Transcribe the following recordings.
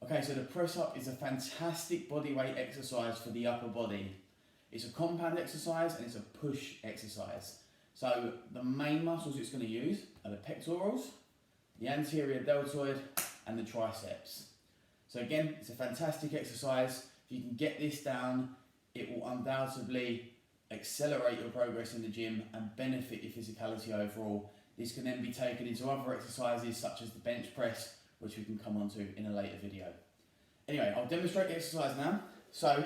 Okay, so the press up is a fantastic body weight exercise for the upper body. It's a compound exercise and it's a push exercise. So the main muscles it's going to use are the pectorals, the anterior deltoid and the triceps. So again, it's a fantastic exercise. If you can get this down, it will undoubtedly accelerate your progress in the gym and benefit your physicality overall. This can then be taken into other exercises such as the bench press, which we can come on to in a later video. Anyway, I'll demonstrate the exercise now. So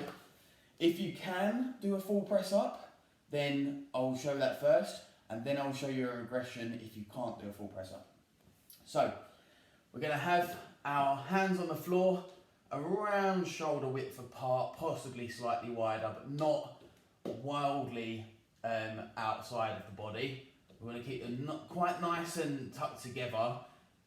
if you can do a full press up, then I'll show that first, and then I'll show you a regression if you can't do a full press up. So we're going to have our hands on the floor around shoulder width apart, possibly slightly wider, but not wildly outside of the body. We're going to keep them quite nice and tucked together.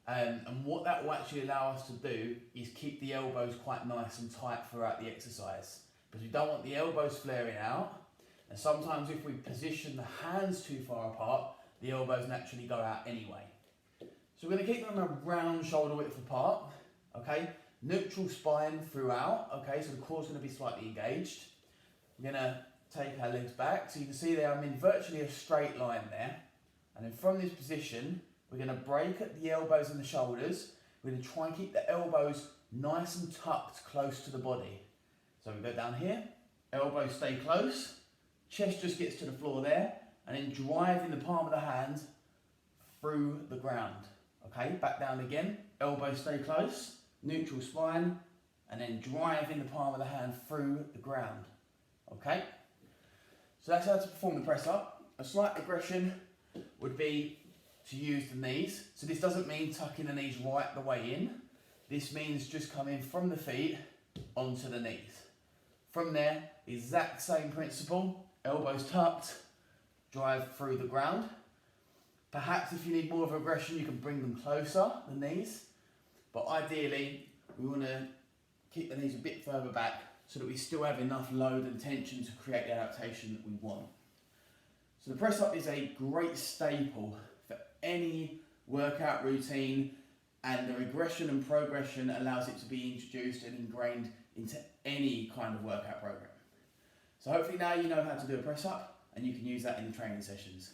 And what that will actually allow us to do is keep the elbows quite nice and tight throughout the exercise, because we don't want the elbows flaring out. And sometimes if we position the hands too far apart, the elbows naturally go out anyway. So we're going to keep them around shoulder width apart, okay? Neutral spine throughout, okay? So the core's going to be slightly engaged. We're going to take our legs back. So you can see there I'm in virtually a straight line there. And then from this position, we're going to break at the elbows and the shoulders. We're going to try and keep the elbows nice and tucked close to the body. So we go down here, elbows stay close, chest just gets to the floor there, and then driving the palm of the hand through the ground. Okay, back down again, elbows stay close, neutral spine, and then driving the palm of the hand through the ground. Okay, so that's how to perform the press up. A slight regression would be to use the knees. So this doesn't mean tucking the knees right the way in. This means just coming from the feet onto the knees. From there, exact same principle, elbows tucked, drive through the ground. Perhaps if you need more of a regression, you can bring them closer, the knees. But ideally, we want to keep the knees a bit further back so that we still have enough load and tension to create the adaptation that we want. So the press up is a great staple for any workout routine, and the regression and progression allows it to be introduced and ingrained into any kind of workout program. So hopefully now you know how to do a press up and you can use that in training sessions.